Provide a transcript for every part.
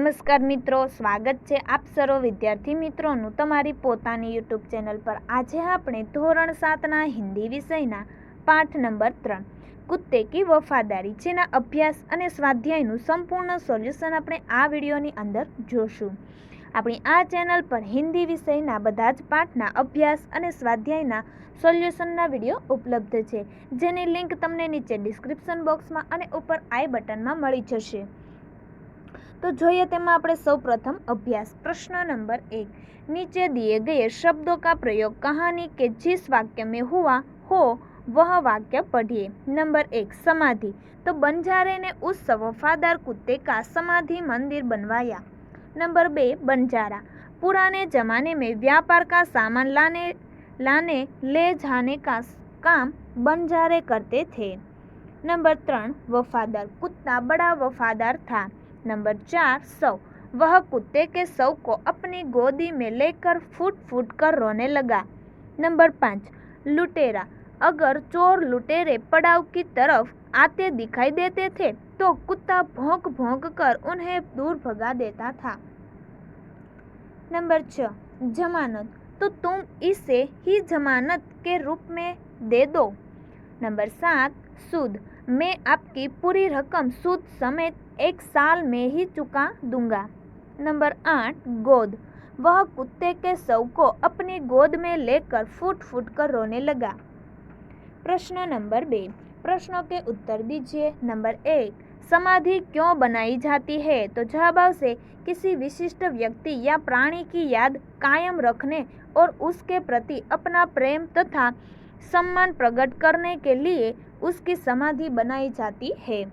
નમસ્કાર મિત્રો, સ્વાગત છે આપ સર્વ વિદ્યાર્થી મિત્રોનું તમારી પોતાની યુટ્યુબ ચેનલ પર। આજે આપણે ધોરણ 7ના હિન્દી વિષયના પાઠ નંબર 3 કુત્તે કી વફાદારી જેના અભ્યાસ અને સ્વાધ્યાયનું સંપૂર્ણ સોલ્યુશન આપણે આ વિડીયોની અંદર જોશું। આપણી આ ચેનલ પર હિન્દી વિષયના બધા જ પાઠના અભ્યાસ અને સ્વાધ્યાયના સોલ્યુશનના વિડીયો ઉપલબ્ધ છે, જેની લિંક તમને નીચે ડિસ્ક્રિપ્શન બોક્સમાં અને ઉપર આઈ બટનમાં મળી જશે। तो જોઈએ તેમાં આપણે સૌપ્રથમ અભ્યાસ। प्रश्न नंबर 1, नीचे दिए गए शब्दों का प्रयोग कहानी के जिस वाक्य में हुआ हो वह वाक्य पढ़िए। नंबर 1, समाधि। तो बंजारे ने उस वफादार कुत्ते का समाधि मंदिर बनवाया। नंबर 2, बंजारा। पुराने जमाने में व्यापार का सामान लाने ले जाने का काम बंजारे करते थे। नंबर 3, वफादार। कुत्ता बड़ा वफादार था। नंबर 4, सौ। वह कुत्ते के सौ को अपनी गोदी में लेकर फूट फूट कर रोने लगा। नंबर 5, लुटेरा। अगर चोर लुटेरे पड़ाव की तरफ आते दिखाई देते थे तो कुत्ता भौंक भौंक कर उन्हें दूर भगा देता था। नंबर 6, जमानत। तो तुम इसे ही जमानत के रूप में दे दो। नंबर 7, सूद। मैं आपकी पूरी रकम सूद समेत 1 साल में ही चुका दूंगा। नंबर 8, गोद। वह कुत्ते के शव को अपनी गोद में लेकर फूट फूट कर रोने लगा। प्रश्न नंबर 2, प्रश्नों के उत्तर दीजिए। नंबर 1, समाधि क्यों बनाई जाती है? तो जवाब आवश्य किसी विशिष्ट व्यक्ति या प्राणी की याद कायम रखने और उसके प्रति अपना प्रेम तथा सम्मान प्रकट करने के लिए उसकी समाधि बनाई जाती है।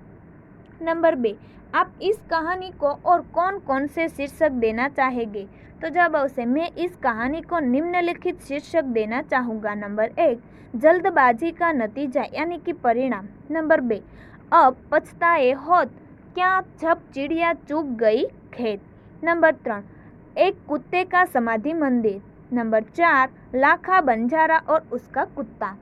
नंबर 2, आप इस कहानी को और कौन कौन से शीर्षक देना चाहेंगे? तो जवाब आवश्य मैं इस कहानी को निम्नलिखित शीर्षक देना चाहूँगा। नंबर 1, जल्दबाजी का नतीजा यानी कि परिणाम। नंबर 2, अब पछताए होत क्या जब चिड़िया चुग गई खेत। नंबर 3, एक कुत्ते का समाधि मंदिर। नंबर 4, लाखा बंजारा और उसका कुत्ता।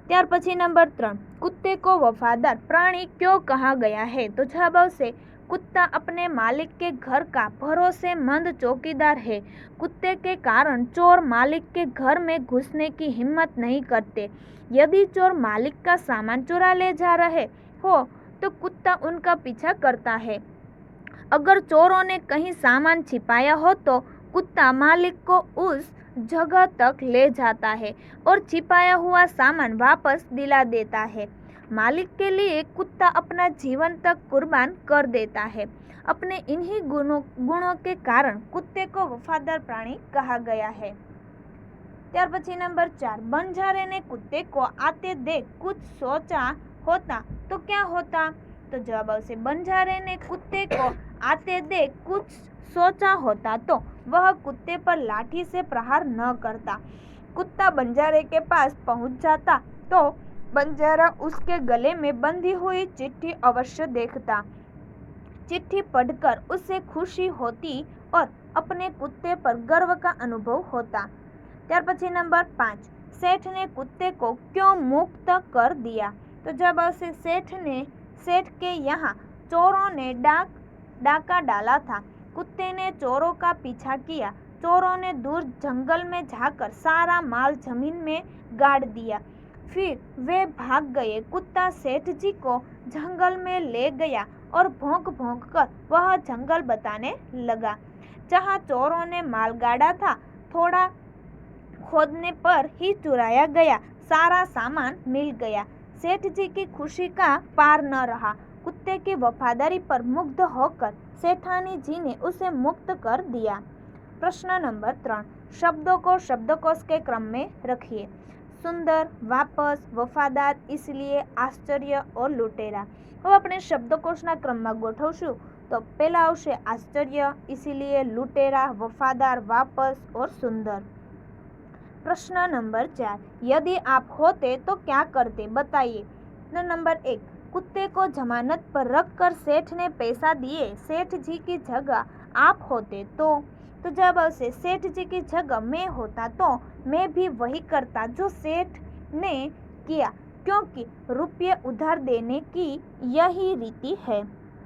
ત્યાર પછી નંબર 3, कुत्ते को वफादार प्राणी क्यों कहा गया है? तो जवाब आवश्य कुत्ता अपने मालिक के घर का भरोसेमंद चौकीदार है। कुत्ते के कारण चोर मालिक के घर में घुसने की हिम्मत नहीं करते। यदि चोर मालिक का सामान चुरा ले जा रहे हो तो कुत्ता उनका पीछा करता है। अगर चोरों ने कहीं सामान छिपाया हो तो कुत्ता मालिक को उस जगह तक ले जाता है और छिपाया हुआ सामान वापस दिला देता है। मालिक के लिए कुत्ता अपना जीवन तक कुर्बान कर देता है। अपने इन्हीं गुणों के कारण कुत्ते को वफादार प्राणी कहा गया है। त्यार पछी नंबर 4, बंजारे ने कुत्ते को आते देख कुछ सोचा होता तो क्या होता? तो जवाब आवश्य बंजारे ने कुत्ते को आते देख कुछ सोचा होता तो वह कुत्ते पर लाठी से प्रहार न करता। कुत्ता बंजारे के पास पहुंच जाता तो बंजारा उसके गले में बंधी हुई चिट्ठी अवश्य देखता। चिट्ठी पढ़कर उसे खुशी होती और अपने कुत्ते पर गर्व का अनुभव होता। त्यार पछी नंबर 5, सेठ ने कुत्ते को क्यों मुक्त कर दिया? तो जब आवश्य सेठ के यहाँ चोरों ने डाका डाला था। कुत्ते ने चोरों का पीछा किया। चोरों ने दूर जंगल में जाकर सारा माल जमीन में गाड़ दिया। फिर वे भाग गए। कुत्ता सेठ जी को जंगल में ले गया और भौंक भौंक कर वह जंगल बताने लगा। जहाँ चोरों ने माल गाड़ा था थोड़ा खोदने पर ही चुराया गया सारा सामान मिल गया। सेठ जी की खुशी का पार न रहा। कुत्ते की वफादारी पर मुग्ध होकर सेठानी जी ने उसे मुक्त कर दिया। प्रश्न नंबर 3, शब्दों को शब्दकोश के क्रम में रखिए। सुंदर, वापस, वफादार, इसलिए, आश्चर्य और लुटेरा। હવે આપણે શબ્દકોશના ક્રમમાં ગોઠવશું તો પહેલા આવશે આશ્ચર્ય, इसीलिए, लुटेरा, वफादार, वापस और सुंदर। प्रश्न नंबर 4, यदि आप होते तो क्या करते? बताइए। तो नंबर 1, कुत्ते को जमानत पर रखकर सेठ ने पैसा दिए। सेठ जी की जगह आप होते तो जवाब आवश्य सेठ जी की जगह मैं होता तो मैं भी वही करता जो सेठ ने किया, क्योंकि रुपये उधार देने की यही रीति है।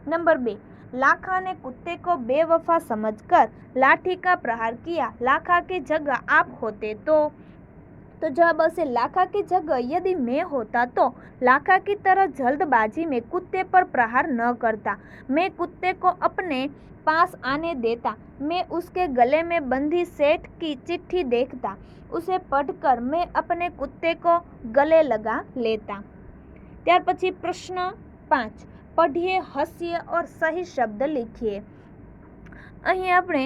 नंबर 2, लाखा ने कुत्ते को बेवफा समझकर लाठी का प्रहार किया। लाखा की जगह आप होते तो जब उसे लाखा की जगह यदि मैं होता तो लाखा की तरह जल्दबाजी में कुत्ते पर प्रहार न करता। मैं कुत्ते को अपने पास आने देता। मैं उसके गले में बंधी सेठ की चिट्ठी देखता। उसे पढ़कर मैं अपने कुत्ते को गले लगा लेता। ત્યાર પછી પ્રશ્ન 5, પઢીએ, હસીએ और સહી શબ્દ લીખીએ। અહીં આપણે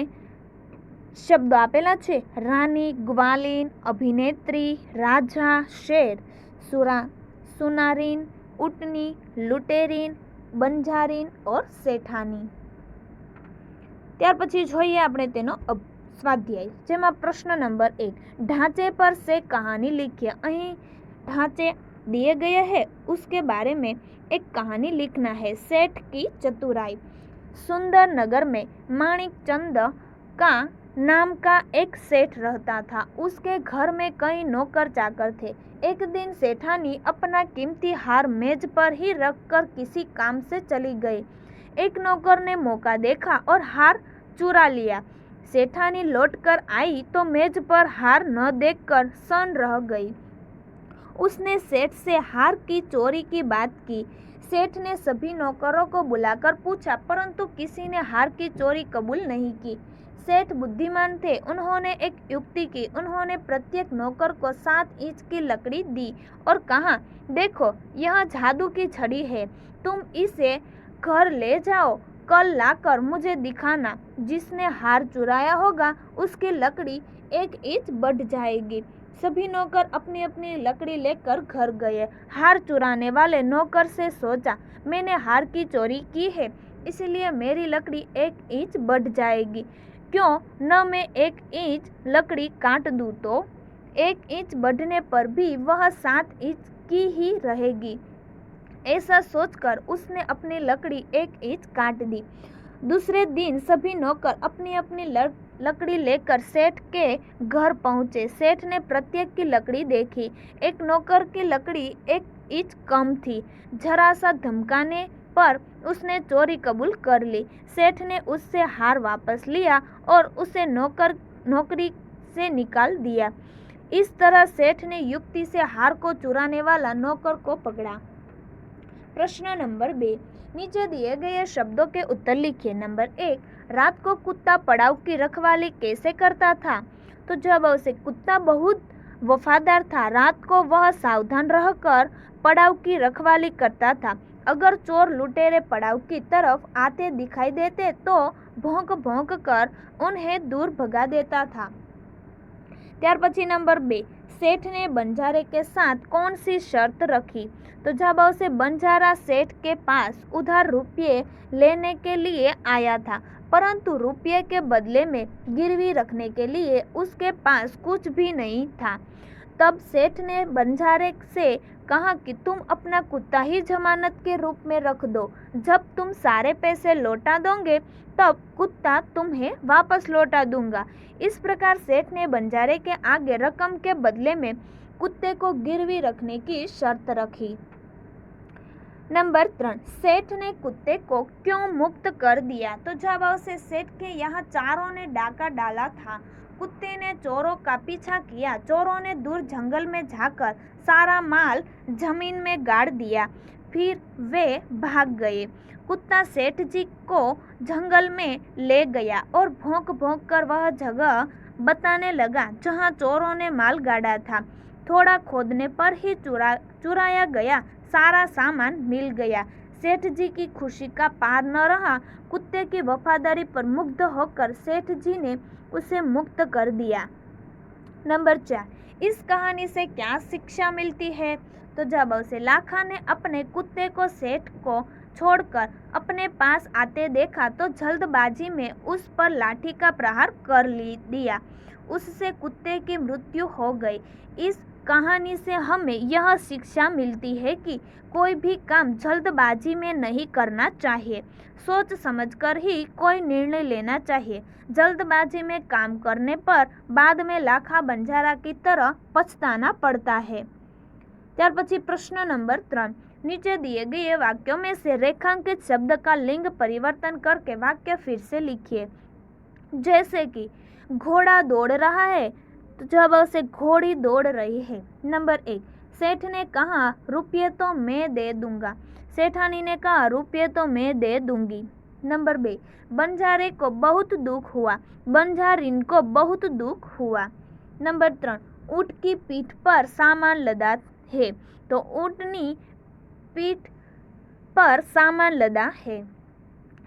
શબ્દો આપેલા છે રાની, ગ્વાલીન, અભિનેત્રી, રાજા, શેર, સુનારીન, ઉટની, લुटेरीन, બંજારીન और શેઠાની। ત્યાર પછી જોઈએ આપણે તેનો સ્વાધ્યાય, જેમાં પ્રશ્ન નંબર 1, ढांचे पर से कहानी लिखिए। અહીં ढांचे दिए गए हैं, उसके बारे में एक कहानी लिखना है। सेठ की चतुराई। सुंदर नगर में माणिक चंद का नाम का एक सेठ रहता था। उसके घर में कई नौकर चाकर थे। एक दिन सेठानी अपना कीमती हार मेज पर ही रखकर किसी काम से चली गई। एक नौकर ने मौका देखा और हार चुरा लिया। सेठानी लौटकर आई तो मेज पर हार न देखकर सन्न रह गई। उसने सेठ से हार की चोरी की बात की। सेठ ने सभी नौकरों को बुलाकर पूछा, परंतु किसी ने हार की चोरी कबूल नहीं की। सेठ बुद्धिमान थे, उन्होंने एक युक्ति की। उन्होंने प्रत्येक नौकर को 7 इंच की लकड़ी दी और कहा, देखो यह जादू की छड़ी है, तुम इसे घर ले जाओ, कल लाकर मुझे दिखाना। जिसने हार चुराया होगा उसकी लकड़ी 1 इंच बढ़ जाएगी। सभी नौकर अपनी अपनी लकड़ी लेकर घर गए। हार चुराने वाले नौकर से सोचा, मैंने हार की चोरी की है, इसलिए मेरी लकड़ी 1 इंच बढ़ जाएगी। क्यों न मैं 1 इंच लकड़ी काट दूँ तो 1 इंच बढ़ने पर भी वह 7 इंच की ही रहेगी। ऐसा सोचकर उसने अपनी लकड़ी 1 इंच काट दी। दूसरे दिन सभी नौकर अपनी अपनी लकड़ी लेकर सेठ के घर पहुंचे। सेठ ने प्रत्येक की लकड़ी देखी। एक नौकर की लकड़ी 1 इंच कम थी। जरा सा धमकाने पर उसने चोरी कबूल कर ली। सेठ ने उससे हार वापस लिया और उसे नौकरी से निकाल दिया। इस तरह सेठ ने युक्ति से हार को चुराने वाला नौकर को पकड़ा। प्रश्न नंबर 2, नीचे दिए गए शब्दों के उत्तर लिखिए। नंबर 1, रात को कुत्ता पड़ाव की रखवाली कैसे करता था? तो जब उसे कुत्ता बहुत वफादार था। रात को वह सावधान रहकर पड़ाव की रखवाली करता था। अगर चोर लुटेरे पड़ाव की तरफ आते दिखाई देते तो भौंक भौंक कर उन्हें दूर भगा देता था। ત્યાર પછી नंबर 2, सेठ ने बंजारे के साथ कौन सी शर्त रखी? तो जब उसे बंजारा सेठ के पास उधार रुपये लेने के लिए आया था, परंतु रुपये के बदले में गिरवी रखने के लिए उसके पास कुछ भी नहीं था। तब सेठ ने बंजारे से कहा कि तुम अपना कुत्ता ही जमानत के रूप में रख दो। जब तुम सारे पैसे लौटा दोगे तब कुत्ता तुम्हें वापस लौटा दूंगा। इस प्रकार सेठ ने बंजारे के आगे रकम के बदले में कुत्ते को गिरवी रखने की शर्त रखी। नंबर 3, सेठ ने कुत्ते को क्यों मुक्त कर दिया? तो जब उसे सेठ के यहाँ चोरों ने डाका डाला था, कुत्ते ने चोरों का पीछा किया। चोरों ने दूर जंगल में जाकर सारा माल जमीन में गाड़ दिया, फिर वे भाग गए। कुत्ता सेठ जी को जंगल में ले गया और भौंक भौंक कर वह जगह बताने लगा जहाँ चोरों ने माल गाड़ा था। थोड़ा खोदने पर ही चुराया गया सारा सामान मिल गया। सेठ जी की खुशी का पार न रहा। कुत्ते की वफादारी पर मुग्ध होकर सेठ जी ने उसे मुक्त कर दिया। नंबर 4, इस कहानी से क्या शिक्षा मिलती है? तो जब उसे लाखा ने अपने कुत्ते को सेठ को छोड़कर अपने पास आते देखा तो जल्दबाजी में उस पर लाठी का प्रहार कर दिया। उससे कुत्ते की मृत्यु हो गई। इस कहानी से हमें यह शिक्षा मिलती है कि कोई भी काम जल्दबाजी में नहीं करना चाहिए। सोच समझकर ही कोई निर्णय लेना चाहिए। जल्दबाजी में काम करने पर बाद में लाखा बंजारा की तरह पछताना पड़ता है। ત્યાર પછી પ્રશ્ન નંબર 3, नीचे दिए गए वाक्यों में से रेखांकित शब्द का लिंग परिवर्तन करके वाक्य फिर से लिखिए। जैसे कि घोड़ा दौड़ रहा है, तो जवाब से घोड़ी दौड़ रही है। नंबर 1, सेठ ने कहा रुपये तो मैं दे दूंगा। सेठानी ने कहा रुपये तो मैं दे दूंगी। नंबर 2, बंजारे को बहुत दुख हुआ। बंजारीन को बहुत दुख हुआ। नंबर 3, ऊँट की पीठ पर सामान लदा है, तो ऊँटनी पीठ पर सामान लदा है।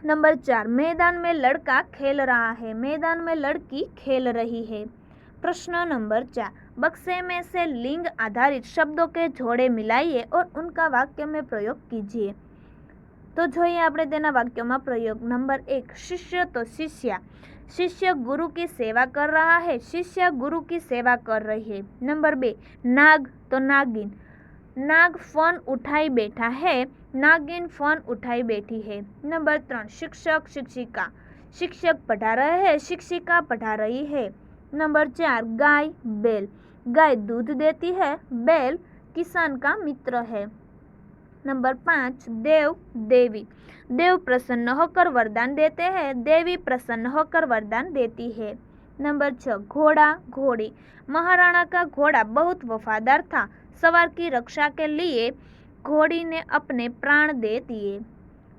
नंबर 4, मैदान में लड़का खेल रहा है। मैदान में लड़की खेल रही है। प्रश्न नंबर 4, बक्से में से लिंग आधारित शब्दों के जोड़े मिलाइए और उनका वाक्य में प्रयोग कीजिए। तो જોઈએ આપણે તેના વાક્યોમાં પ્રયોગ। નંબર 1, शिष्य तो शिष्या। शिष्य गुरु की सेवा कर रहा है। शिष्य गुरु की सेवा कर रही है। नंबर 2, नाग तो नागिन। नाग फोन उठाई बैठा है। नागिन फोन उठाई बैठी है। नंबर 3, शिक्षक शिक्षिका। शिक्षक पढ़ा रहे हैं, शिक्षिका पढ़ा रही है। नंबर 4, गाय बैल। गाय दूध देती है, बैल किसान का मित्र है। नंबर 5, देव देवी। देव प्रसन्न होकर वरदान देते हैं, देवी प्रसन्न होकर वरदान देती है। नंबर 6, घोड़ा घोड़ी। महाराणा का घोड़ा बहुत वफादार था। सवार की रक्षा के लिए घोड़ी ने अपने प्राण दे दिए।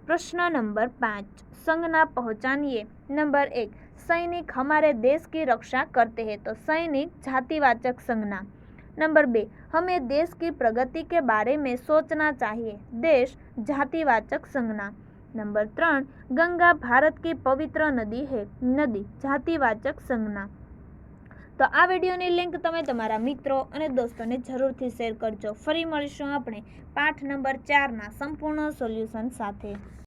प्रश्न नंबर 5, संज्ञा पहचानिए। नंबर 1, सैनिक हमारे देश की रक्षा करते हैं, तो सैनिक जातिवाचक संज्ञा। नंबर 2, हमें देश की प्रगति के बारे में सोचना चाहिए। देश जातिवाचक संज्ञा। नंबर 3, गंगा भारत की पवित्र नदी है। नदी जातिवाचक संज्ञा। तो आ विडियोनी लिंक तमे तमारा मित्रों और दोस्तों ने जरूरथी शेर करजो। फरी मळीशुं आपणे पाठ नंबर 4 ना संपूर्ण सोल्यूशन साथे।